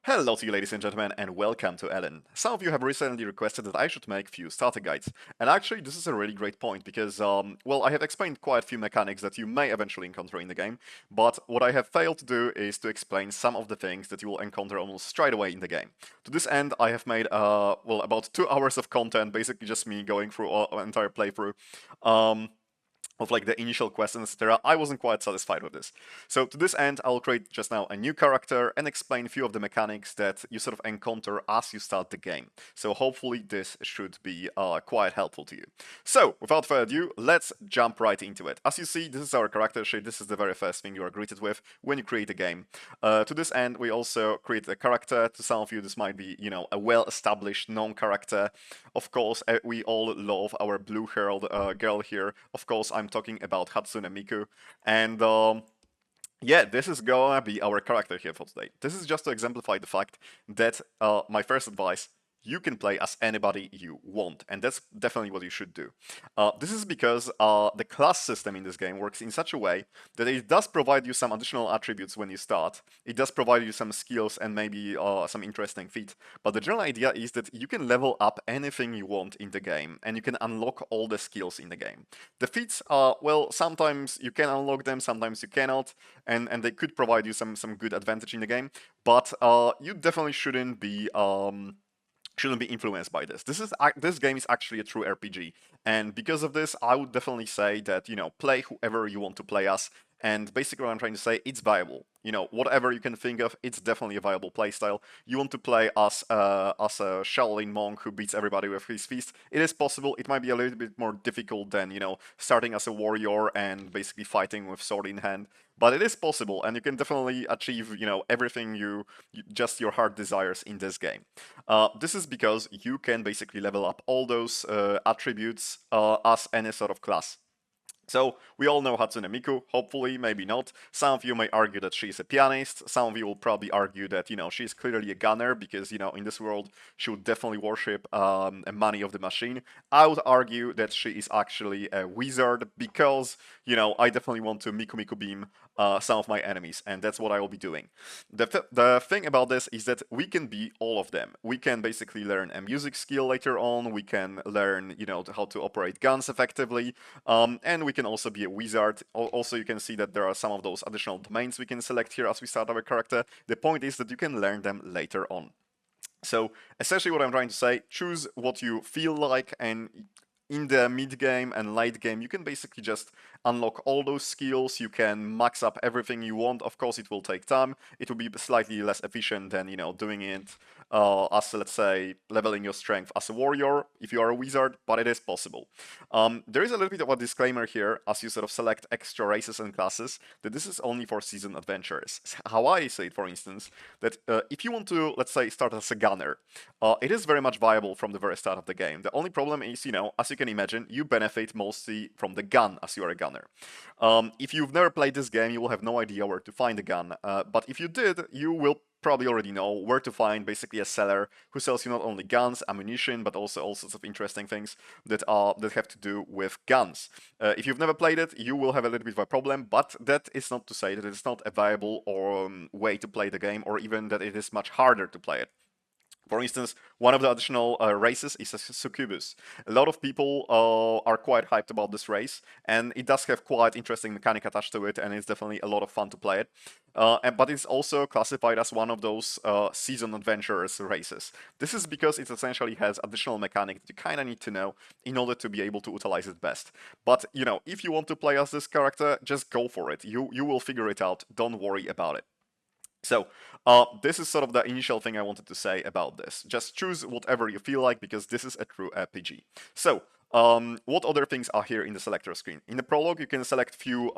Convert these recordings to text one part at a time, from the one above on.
Hello to you ladies and gentlemen and welcome to Elin. Some of you have recently requested that I should make few starter guides. And actually this is a really great point because, well, I have explained quite a few mechanics that you may eventually encounter in the game, but what I have failed to do is to explain some of the things that you will encounter almost straight away in the game. To this end, I have made, well, about 2 hours of content, basically just me going through an entire playthrough. Of like the initial quests and etc. I wasn't quite satisfied with this. So to this end, I'll create just now a new character and explain a few of the mechanics that you sort of encounter as you start the game. So hopefully this should be quite helpful to you. So without further ado, let's jump right into it. As you see, this is our character sheet. This is the very first thing you are greeted with when you create a game. To this end, we also create a character. To some of you, this might be, you know, a well-established known character. Of course, we all love our blue-haired girl here. Of course, I'm talking about Hatsune Miku, and yeah, this is gonna be our character here for today. This is just to exemplify the fact that my first advice, you can play as anybody you want, and that's definitely what you should do. This is because the class system in this game works in such a way that it does provide you some additional attributes when you start. It does provide you some skills and maybe some interesting feats, but the general idea is that you can level up anything you want in the game, and you can unlock all the skills in the game. The feats are, well, sometimes you can unlock them, sometimes you cannot, and they could provide you some good advantage in the game, but you definitely shouldn't be influenced by this. This game is actually a true RPG, and because of this, I would definitely say that, you know, play whoever you want to play as. And basically, what I'm trying to say, it's viable. You know, whatever you can think of, it's definitely a viable playstyle. You want to play as a Shaolin monk who beats everybody with his fist. It is possible. It might be a little bit more difficult than, you know, starting as a warrior and basically fighting with sword in hand. But it is possible, and you can definitely achieve, you know, everything just your heart desires in this game. This is because you can basically level up all those attributes as any sort of class. So, we all know Hatsune Miku, hopefully, maybe not. Some of you may argue that she's a pianist, some of you will probably argue that, you know, she's clearly a gunner, because, you know, in this world, she would definitely worship a money of the machine. I would argue that she is actually a wizard, because, you know, I definitely want to Miku Miku beam some of my enemies, and that's what I will be doing. The thing about this is that we can be all of them. We can basically learn a music skill later on, we can learn, you know, how to operate guns effectively, and we can also be a wizard. Also, you can see that there are some of those additional domains we can select here as we start our character. The point is that you can learn them later on. So essentially what I'm trying to say, choose what you feel like, and in the mid game and late game, you can basically just unlock all those skills. You can max up everything you want. Of course, it will take time. It will be slightly less efficient than, you know, doing it as, let's say, leveling your strength as a warrior if you are a wizard, but it is possible. There is a little bit of a disclaimer here as you sort of select extra races and classes, that this is only for seasoned adventurers. How I say it, for instance, that if you want to, let's say, start as a gunner, it is very much viable from the very start of the game. The only problem is, you know, as you can imagine, you benefit mostly from the gun as you are a gunner. If you've never played this game, you will have no idea where to find a gun, but if you did, you will probably already know where to find basically a seller who sells you not only guns, ammunition, but also all sorts of interesting things that have to do with guns. If you've never played it, you will have a little bit of a problem, but that is not to say that it's not a viable or way to play the game, or even that it is much harder to play it. For instance, one of the additional races is a succubus. A lot of people are quite hyped about this race, and it does have quite interesting mechanic attached to it, and it's definitely a lot of fun to play it. But it's also classified as one of those season adventurers races. This is because it essentially has additional mechanic that you kind of need to know in order to be able to utilize it best. But, you know, if you want to play as this character, just go for it. You will figure it out. Don't worry about it. So, this is sort of the initial thing I wanted to say about this. Just choose whatever you feel like, because this is a true RPG. So, what other things are here in the selector screen? In the prologue, you can select few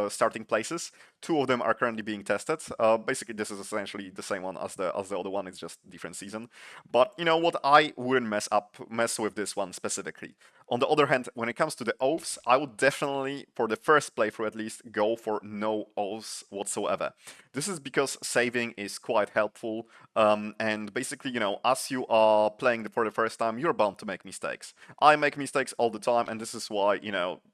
starting places. 2 of them are currently being tested. Basically, this is essentially the same one as the other one. It's just different season. But you know what? I wouldn't mess with this one specifically. On the other hand, when it comes to the oaths, I would definitely, for the first playthrough at least, go for no oaths whatsoever. This is because saving is quite helpful, and basically, as you are playing for the first time, you're bound to make mistakes. I make mistakes all the time, and this is why,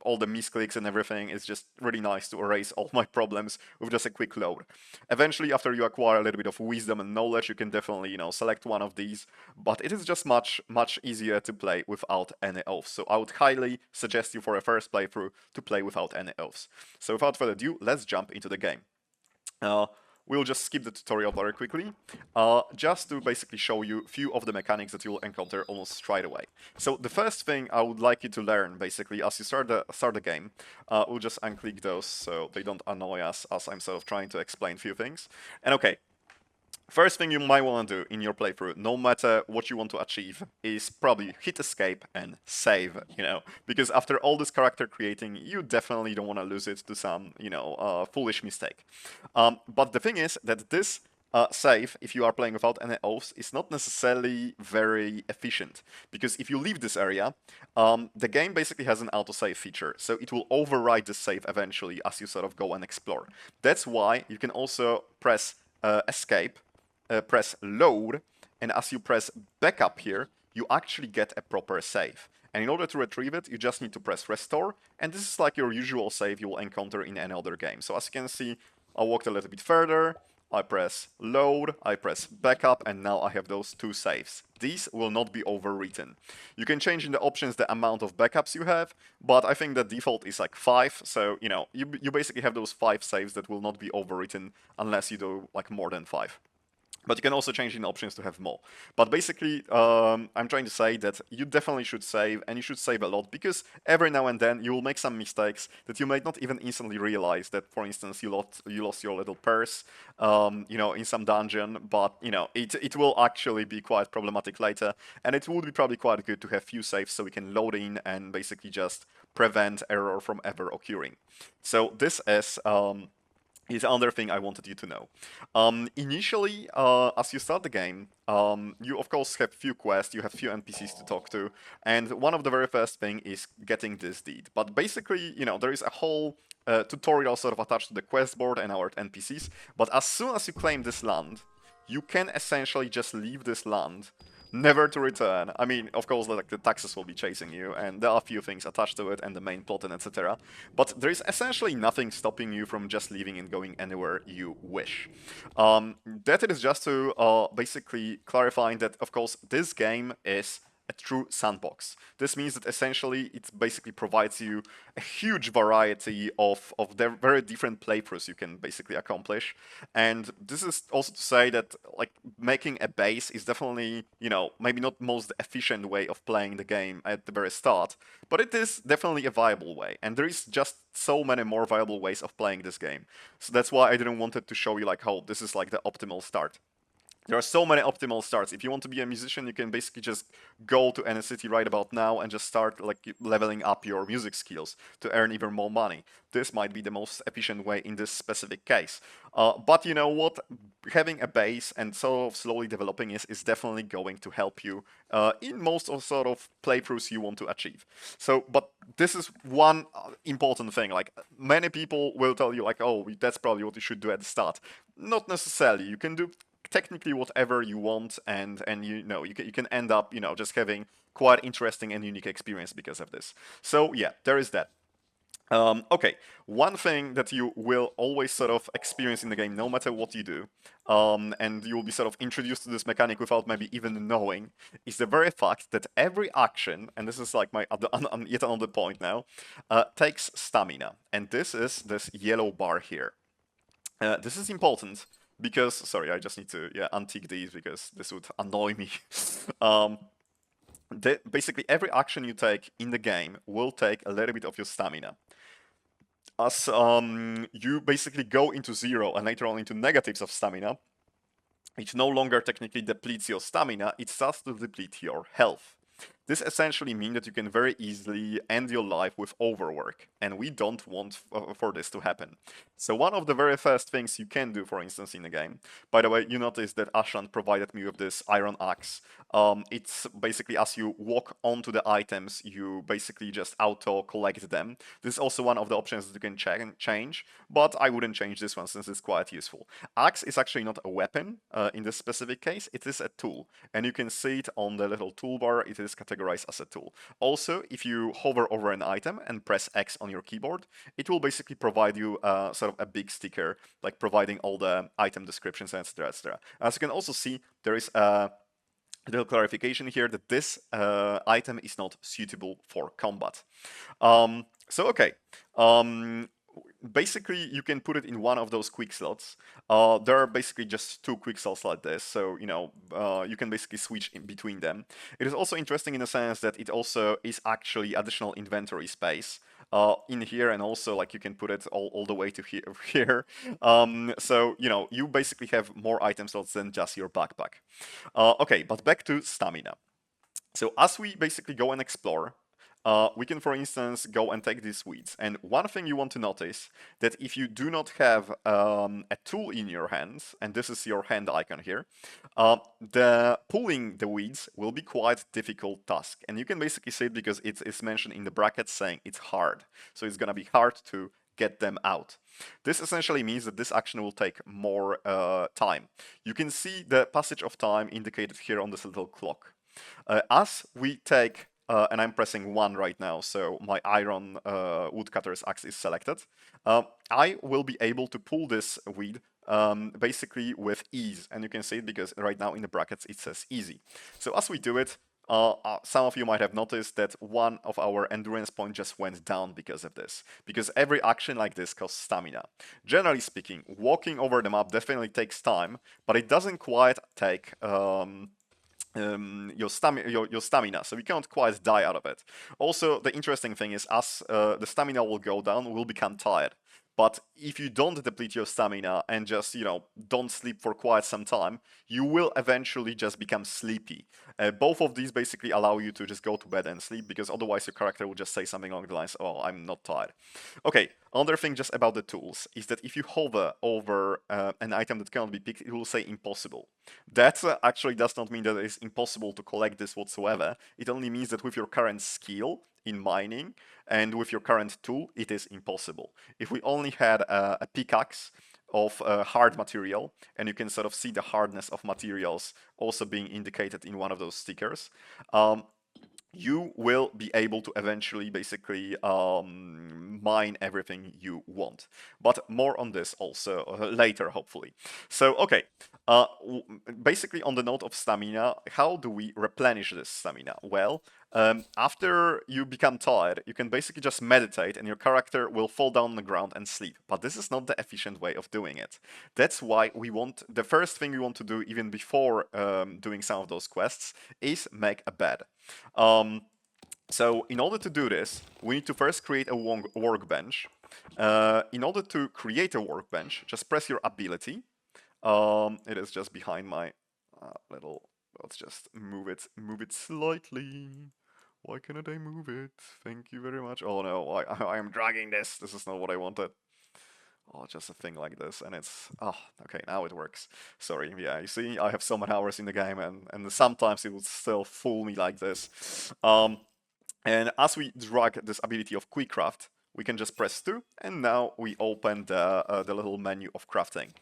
all the misclicks and everything is just really nice to erase all my problems with just a quick load. Eventually, after you acquire a little bit of wisdom and knowledge, you can definitely, select one of these, but it is just much, much easier to play without any oaths. So I would highly suggest you for a first playthrough to play without any oaths. So without further ado, let's jump into the game. We'll just skip the tutorial very quickly, just to basically show you a few of the mechanics that you'll encounter almost straight away. So the first thing I would like you to learn, basically, as you start the game, we'll just unclick those so they don't annoy us as I'm sort of trying to explain a few things. And okay, first thing you might want to do in your playthrough, no matter what you want to achieve, is probably hit escape and save, because after all this character creating, you definitely don't want to lose it to some, foolish mistake. But the thing is that this save, if you are playing without any oaths, is not necessarily very efficient, because if you leave this area, the game basically has an autosave feature, so it will override the save eventually as you sort of go and explore. That's why you can also press escape, press load, and as you press backup here, you actually get a proper save. And in order to retrieve it, you just need to press restore, and this is like your usual save you will encounter in any other game. So as you can see, I walked a little bit further, I press load, I press backup, and now I have those two saves. These will not be overwritten. You can change in the options the amount of backups you have, but I think the default is like 5, so you basically have those 5 saves that will not be overwritten unless you do like more than 5. But you can also change in options to have more. But basically, I'm trying to say that you definitely should save, and you should save a lot, because every now and then you will make some mistakes that you might not even instantly realize that, for instance, you lost your little purse, in some dungeon, but, it will actually be quite problematic later, and it would be probably quite good to have few saves so we can load in and basically just prevent error from ever occurring. So this is another thing I wanted you to know. Initially, as you start the game, you of course have few quests, you have few NPCs to talk to, and one of the very first thing is getting this deed. But basically, there is a whole tutorial sort of attached to the quest board and our NPCs, but as soon as you claim this land, you can essentially just leave this land, never to return. I mean, of course, like the taxes will be chasing you, and there are a few things attached to it, and the main plot and etc. But there is essentially nothing stopping you from just leaving and going anywhere you wish. That is just to basically clarifying that, of course, this game is a true sandbox. This means that essentially it basically provides you a huge variety of the very different playthroughs you can basically accomplish. And this is also to say that like making a base is definitely, maybe not most efficient way of playing the game at the very start, but it is definitely a viable way. And there is just so many more viable ways of playing this game. So that's why I didn't want it to show you like how this is like the optimal start. There are so many optimal starts. If you want to be a musician, you can basically just go to any city right about now and just start like leveling up your music skills to earn even more money. This might be the most efficient way in this specific case. But you know what? Having a base and sort of slowly developing is definitely going to help you in most of sort of playthroughs you want to achieve. So, but this is one important thing. Like many people will tell you like, oh, that's probably what you should do at the start. Not necessarily. You can do technically whatever you want, and you can end up just having quite interesting and unique experience because of this. So yeah, there is that. Okay, one thing that you will always sort of experience in the game, no matter what you do, and you'll be sort of introduced to this mechanic without maybe even knowing, is the very fact that every action, and this is like my yet another point now, takes stamina, and this is this yellow bar here. This is important because, sorry, I just need to untick these because this would annoy me. Basically, every action you take in the game will take a little bit of your stamina. As you basically go into 0 and later on into negatives of stamina, it no longer technically depletes your stamina, it starts to deplete your health. This essentially means that you can very easily end your life with overwork, and we don't want for this to happen. So one of the very first things you can do, for instance, in the game, by the way, you notice that Ashland provided me with this iron axe. It's basically as you walk onto the items, you basically just auto collect them. This is also one of the options that you can change, but I wouldn't change this one since it's quite useful. Axe is actually not a weapon in this specific case, it is a tool. And you can see it on the little toolbar, it is categorized as a tool. Also, if you hover over an item and press X on your keyboard, it will basically provide you sort of a big sticker, like providing all the item descriptions, etc., etc. As you can also see, there is a little clarification here that this item is not suitable for combat. So okay, basically you can put it in one of those quick slots. There are basically just two quick slots like this, so you can basically switch in between them. It is also interesting in the sense that it also is actually additional inventory space in here, and also like you can put it all the way to here. So you basically have more item slots than just your backpack. Okay, but back to stamina. So as we basically go and explore, we can, for instance, go and take these weeds. And one thing you want to notice that if you do not have a tool in your hands, and this is your hand icon here, the pulling the weeds will be quite difficult task. And you can basically see it because it's mentioned in the brackets saying it's hard. So it's gonna be hard to get them out. This essentially means that this action will take more time. You can see the passage of time indicated here on this little clock. As we take, and I'm pressing 1 right now, so my iron woodcutter's axe is selected, I will be able to pull this weed basically with ease. And you can see it because right now in the brackets it says easy. So as we do it, some of you might have noticed that one of our endurance points just went down because of this. Because every action like this costs stamina. Generally speaking, walking over the map definitely takes time, but it doesn't quite take your stamina, so you can't quite die out of it. Also, the interesting thing is, as the stamina will go down, we'll become tired. But if you don't deplete your stamina and just, don't sleep for quite some time, you will eventually just become sleepy. Both of these basically allow you to just go to bed and sleep, because otherwise your character will just say something along the lines, oh, I'm not tired. Okay, another thing just about the tools is that if you hover over an item that cannot be picked, it will say impossible. That actually does not mean that it's impossible to collect this whatsoever. It only means that with your current skill in mining and with your current tool, it is impossible. If we only had a pickaxe of hard material, and you can sort of see the hardness of materials also being indicated in one of those stickers, you will be able to eventually basically mine everything you want. But more on this also later, hopefully. So, okay, basically on the note of stamina, how do we replenish this stamina? Well, after you become tired, you can basically just meditate and your character will fall down on the ground and sleep. But this is not the efficient way of doing it. That's why the first thing we want to do even before doing some of those quests is make a bed. So in order to do this, we need to first create a workbench. In order to create a workbench, just press your ability. It is just behind my little. Let's just move it slightly. Why cannot I move it? Thank you very much. Oh no, I am dragging this. This is not what I wanted. Oh, just a thing like this, and it's okay. Now it works. Sorry, yeah. You see, I have so many hours in the game, and sometimes it will still fool me like this. And as we drag this ability of Quick Craft, we can just press 2, and now we open the little menu of crafting.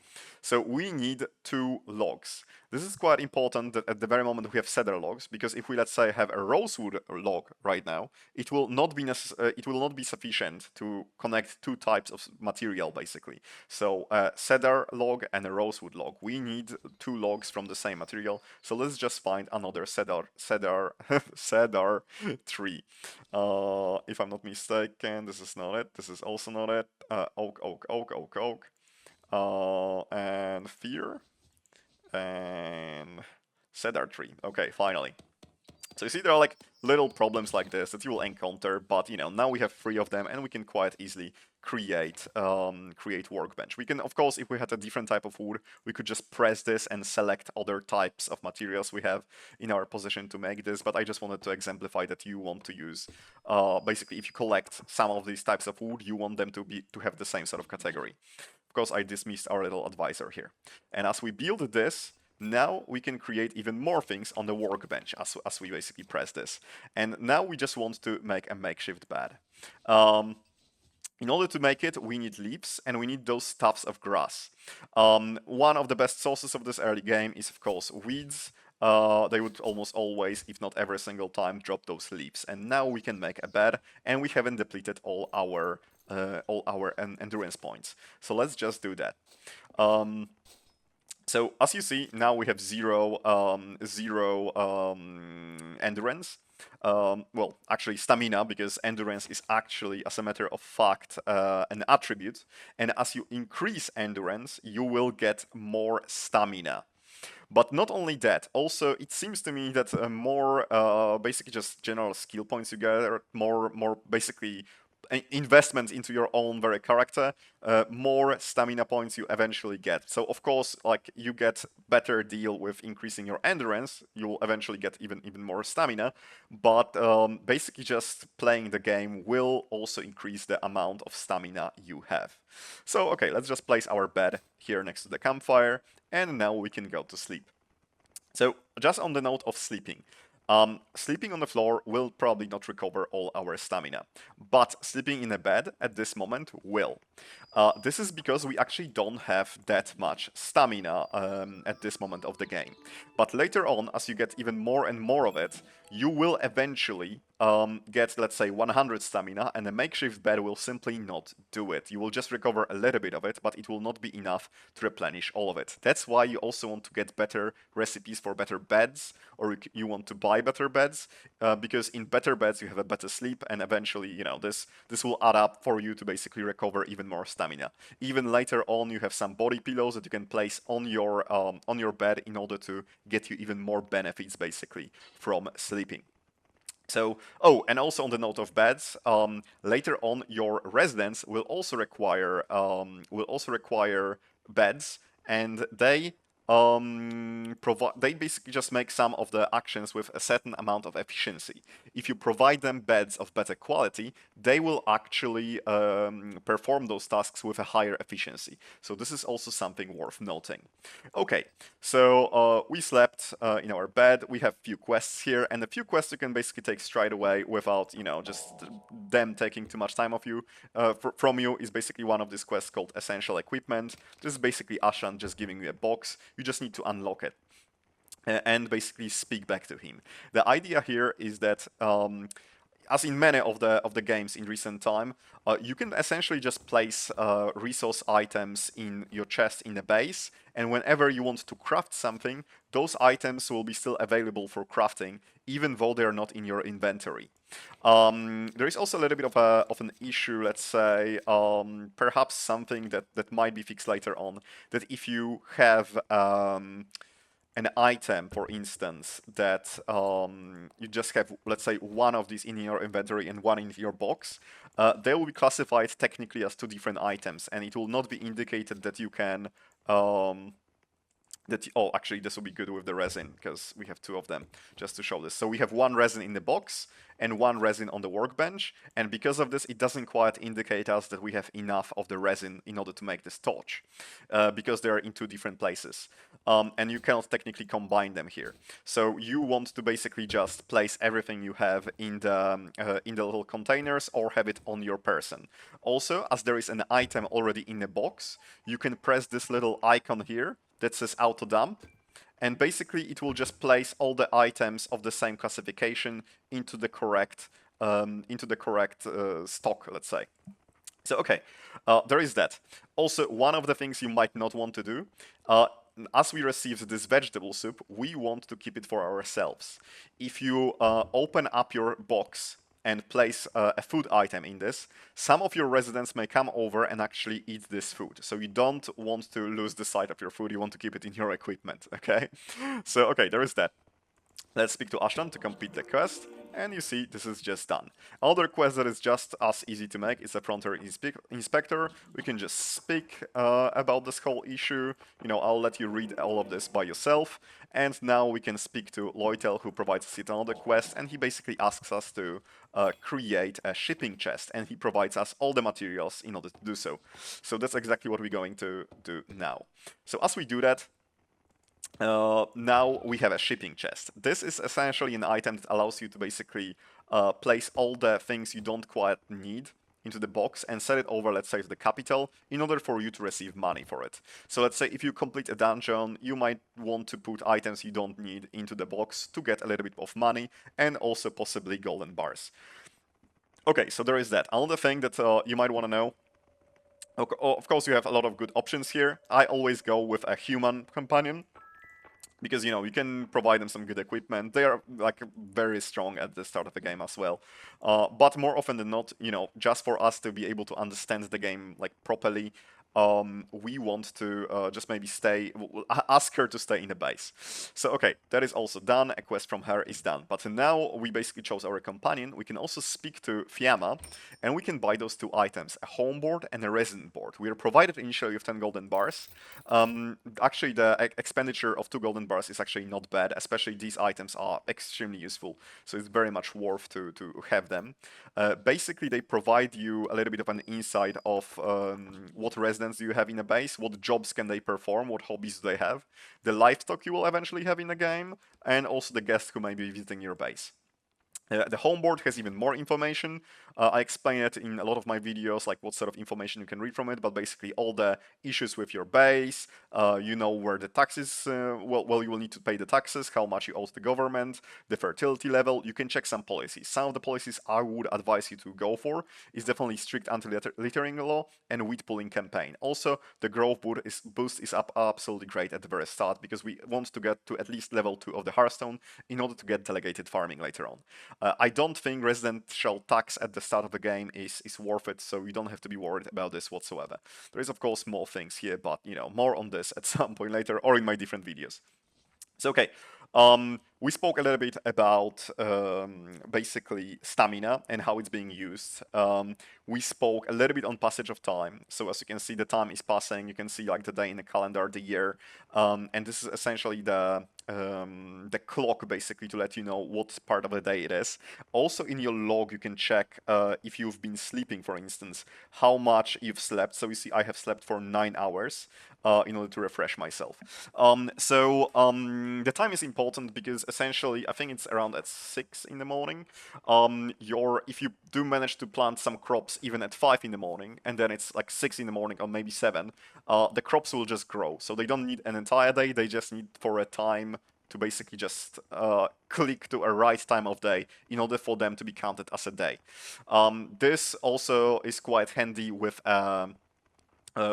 So we need 2 logs. This is quite important that at the very moment we have cedar logs, because if we, let's say, have a rosewood log right now, it will not be sufficient to connect 2 types of material, basically. So a cedar log and a rosewood log. We need 2 logs from the same material. So let's just find another cedar tree. If I'm not mistaken, this is not it. This is also not it. Oak, oak, oak, oak, oak. And fear. And cedar tree. Okay, finally. So you see, there are like little problems like this that you will encounter, but now we have 3 of them, and we can quite easily create workbench. We can, of course, if we had a different type of wood, we could just press this and select other types of materials we have in our possession to make this. But I just wanted to exemplify that you want to use, basically, if you collect some of these types of wood, you want them to have the same sort of category. Of course, I dismissed our little advisor here. And as we build this, now we can create even more things on the workbench as we basically press this. And now we just want to make a makeshift bed. In order to make it, we need leaves and we need those tufts of grass. One of the best sources of this early game is, of course, weeds. They would almost always, if not every single time, drop those leaves. And now we can make a bed, and we haven't depleted all our endurance points. So let's just do that. So as you see, now we have zero endurance. Well, actually stamina, because endurance is actually, as a matter of fact, an attribute. And as you increase endurance, you will get more stamina. But not only that, also it seems to me that more basically just general skill points you get, more basically investment into your own very character, more stamina points you eventually get. So of course, like, you get better deal with increasing your endurance, you'll eventually get even more stamina, but basically just playing the game will also increase the amount of stamina you have. So okay, let's just place our bed here next to the campfire, and now we can go to sleep. So just on the note of sleeping, sleeping on the floor will probably not recover all our stamina, but sleeping in a bed at this moment will. This is because we actually don't have that much stamina at this moment of the game. But later on, as you get even more and more of it, you will eventually get, let's say, 100 stamina, and a makeshift bed will simply not do it. You will just recover a little bit of it, but it will not be enough to replenish all of it. That's why you also want to get better recipes for better beds, or you want to buy better beds, because in better beds you have a better sleep, and eventually, this will add up for you to basically recover even more stamina. Even later on, you have some body pillows that you can place on your bed in order to get you even more benefits, basically, from sleeping. So, oh, and also on the note of beds, later on your residents will also require beds, and they basically just make some of the actions with a certain amount of efficiency. If you provide them beds of better quality, they will actually perform those tasks with a higher efficiency. So this is also something worth noting. Okay, so we slept in our bed. We have few quests here, and a few quests you can basically take straight away without, just them taking too much time of you from you. Is basically one of these quests called Essential Equipment. This is basically Ashan just giving you a box. You just need to unlock it and basically speak back to him. The idea here is that, as in many of the games in recent time, you can essentially just place resource items in your chest in the base, and whenever you want to craft something, those items will be still available for crafting, even though they are not in your inventory. There is also a little bit of an issue, let's say, perhaps something that might be fixed later on, that if you have an item, for instance, that you just have, let's say, one of these in your inventory and one in your box, they will be classified technically as 2 different items, and it will not be indicated that you can oh, actually, this will be good with the resin, because we have 2 of them, just to show this. So we have 1 resin in the box and 1 resin on the workbench, and because of this, it doesn't quite indicate us that we have enough of the resin in order to make this torch, because they are in 2 different places, and you cannot technically combine them here. So you want to basically just place everything you have in the little containers, or have it on your person. Also, as there is an item already in the box, you can press this little icon here that says auto dump, and basically it will just place all the items of the same classification into the correct stock, let's say. So okay, there is that. Also, one of the things you might not want to do, as we received this vegetable soup, we want to keep it for ourselves. If you open up your box and place a food item in this, some of your residents may come over and actually eat this food. So you don't want to lose the sight of your food, you want to keep it in your equipment, okay? So, okay, there is that. Let's speak to Ashton to complete the quest, and you see this is just done. Another quest that is just as easy to make is a frontier inspector. We can just speak about this whole issue. I'll let you read all of this by yourself. And now we can speak to Loitel, who provides us yet another quest, and he basically asks us to create a shipping chest, and he provides us all the materials in order to do so. So that's exactly what we're going to do now. So as we do that, now we have a shipping chest. This is essentially an item that allows you to basically place all the things you don't quite need into the box and set it over, let's say, to the capital in order for you to receive money for it. So let's say if you complete a dungeon, you might want to put items you don't need into the box to get a little bit of money and also possibly golden bars. Okay, so there is that. Another thing that you might want to know, of course, you have a lot of good options here. I always go with a human companion, because you can provide them some good equipment. They are like very strong at the start of the game as well, but more often than not, just for us to be able to understand the game like properly, we want to just maybe ask her to stay in the base. So okay, that is also done. A quest from her is done. But now we basically chose our companion. We can also speak to Fiamma, and we can buy those two items, a home board and a resident board. We are provided initially with 10 golden bars. Actually, the expenditure of 2 golden bars is actually not bad, especially these items are extremely useful, so it's very much worth to have them. Basically, they provide you a little bit of an insight of what residents do you have in a base, what jobs can they perform, what hobbies do they have, the livestock you will eventually have in the game, and also the guests who may be visiting your base. The home board has even more information. I explain it in a lot of my videos, like what sort of information you can read from it, but basically all the issues with your base, where the taxes, well, you will need to pay the taxes, how much you owe to the government, the fertility level. You can check some policies. Some of the policies I would advise you to go for is definitely strict anti-littering law and wheat pulling campaign. Also, the growth boost is up absolutely great at the very start, because we want to get to at least level 2 of the Hearthstone in order to get delegated farming later on. I don't think residential tax at the start of the game is worth it, so you don't have to be worried about this whatsoever. There is, of course, more things here, but, more on this at some point later or in my different videos. So, okay, we spoke a little bit about basically stamina and how it's being used. We spoke a little bit on passage of time. So as you can see, the time is passing. You can see like the day in the calendar, the year, and this is essentially the clock basically to let you know what part of the day it is. Also in your log, you can check if you've been sleeping, for instance, how much you've slept. So you see, I have slept for 9 hours. In order to refresh myself. The time is important because essentially, I think it's around at 6 in the morning. If you do manage to plant some crops even at 5 in the morning, and then it's like 6 in the morning or maybe 7, the crops will just grow. So they don't need an entire day, they just need for a time to basically just click to a right time of day in order for them to be counted as a day. This also is quite handy with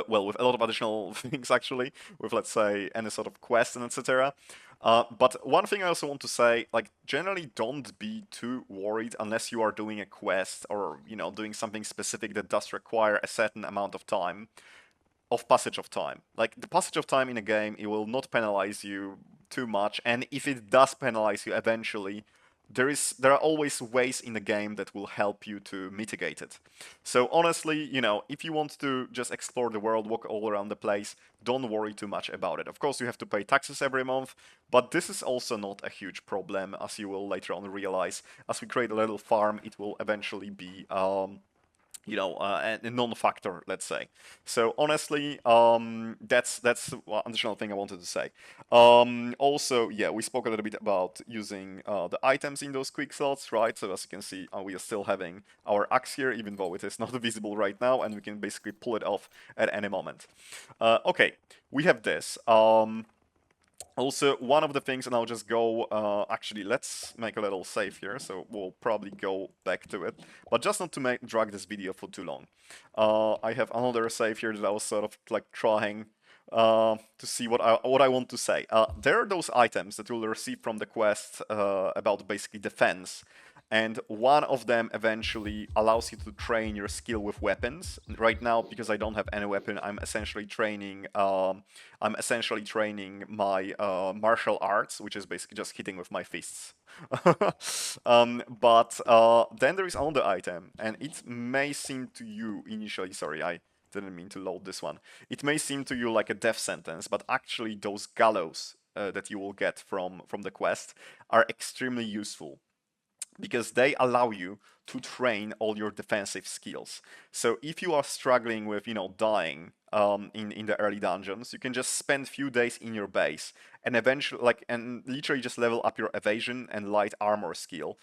with a lot of additional things actually, with let's say any sort of quest and etc. But one thing I also want to say, like generally don't be too worried unless you are doing a quest or doing something specific that does require a certain amount of time, of passage of time. Like the passage of time in a game, it will not penalize you too much, and if it does penalize you eventually, there are always ways in the game that will help you to mitigate it. So honestly, if you want to just explore the world, walk all around the place, don't worry too much about it. Of course, you have to pay taxes every month, but this is also not a huge problem, as you will later on realize. As we create a little farm, it will eventually be a non-factor, let's say. So honestly, that's one additional thing I wanted to say. Also, yeah, we spoke a little bit about using the items in those quick slots, right? So as you can see, we are still having our axe here, even though it is not visible right now, and we can basically pull it off at any moment. Okay, we have this. Also, one of the things, and I'll just go, actually, let's make a little save here, so we'll probably go back to it, but just not to drag this video for too long. I have another save here that I was sort of like trying to see what I want to say. There are those items that you'll receive from the quest about basically defense, and one of them eventually allows you to train your skill with weapons. Right now, because I don't have any weapon, I'm essentially training. My martial arts, which is basically just hitting with my fists. But then there is another item, and it may seem to you initially. Sorry, I didn't mean to load this one. It may seem to you like a death sentence, but actually those gallows that you will get from the quest are extremely useful because they allow you to train all your defensive skills. So if you are struggling with, dying in the early dungeons, you can just spend few days in your base and eventually, and literally just level up your evasion and light armor skill,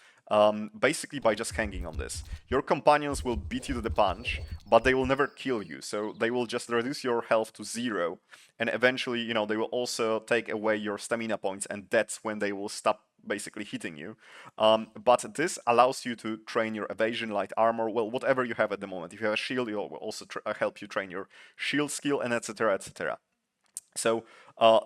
basically by just hanging on this. Your companions will beat you to the punch, but they will never kill you, so they will just reduce your health to 0, and eventually, they will also take away your stamina points, and that's when they will stop basically hitting you. But this allows you to train your evasion, light armor, well, whatever you have at the moment. If you have a shield, it will also help you train your shield skill, and etc. etc. So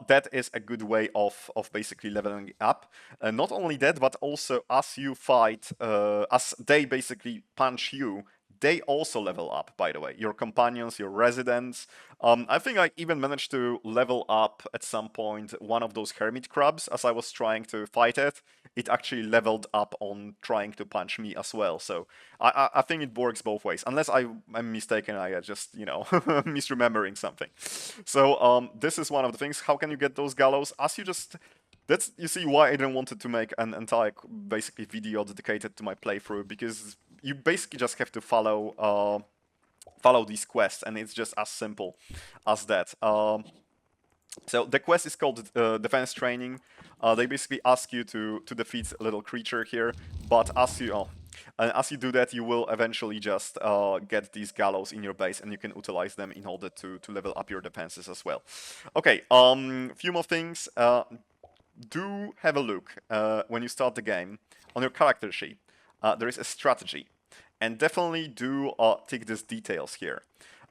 that is a good way of basically leveling up. Not only that, but also as you fight, as they basically punch you, they also level up, by the way. Your companions, your residents. I think I even managed to level up at some point one of those hermit crabs as I was trying to fight it. It actually leveled up on trying to punch me as well. So I think it works both ways. Unless I'm mistaken, I just, misremembering something. So this is one of the things. How can you get those gallows? As you just... That's, you see, why I didn't wanted to make an entire, basically, video dedicated to my playthrough, because you basically just have to follow these quests, and it's just as simple as that. So the quest is called Defense Training. They basically ask you to defeat a little creature here, but as you do that, you will eventually just get these gallows in your base, and you can utilize them in order to level up your defenses as well. Okay, few more things. Do have a look when you start the game on your character sheet. There is a strategy, and definitely do take these details here.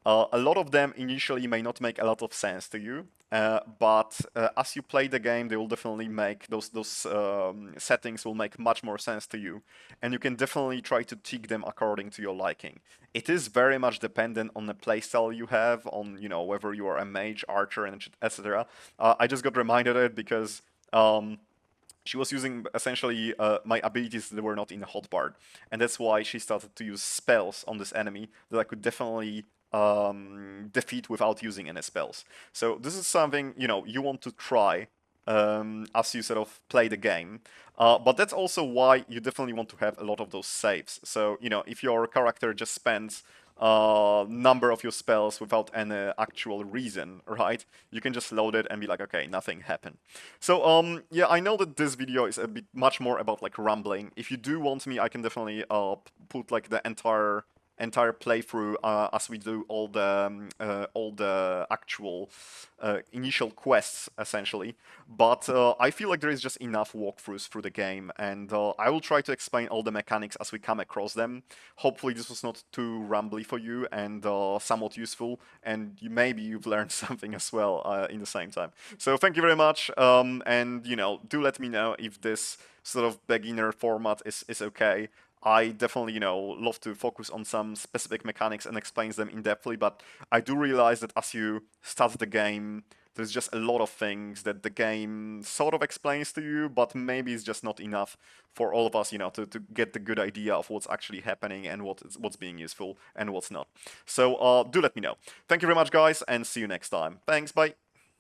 A lot of them initially may not make a lot of sense to you, but as you play the game, they will definitely make those settings will make much more sense to you, and you can definitely try to tweak them according to your liking. It is very much dependent on the playstyle you have, on whether you are a mage, archer, and etc. I just got reminded of it because she was using essentially my abilities that were not in the hotbar, and that's why she started to use spells on this enemy that I could definitely defeat without using any spells. So this is something you want to try as you sort of play the game. But that's also why you definitely want to have a lot of those saves. So if your character just spends number of your spells without any actual reason, right? You can just load it and be like, okay, nothing happened. So yeah, I know that this video is a bit much more about like rambling. If you do want me, I can definitely put like the entire playthrough as we do all the actual initial quests essentially, but I feel like there is just enough walkthroughs through the game, and I will try to explain all the mechanics as we come across them. Hopefully this was not too rambly for you and somewhat useful, and maybe you've learned something as well in the same time. So thank you very much, and do let me know if this sort of beginner format is okay. I definitely, love to focus on some specific mechanics and explains them in depthly, but I do realize that as you start the game, there's just a lot of things that the game sort of explains to you, but maybe it's just not enough for all of us, to get the good idea of what's actually happening and what's being useful and what's not. So do let me know. Thank you very much, guys, and see you next time. Thanks, bye.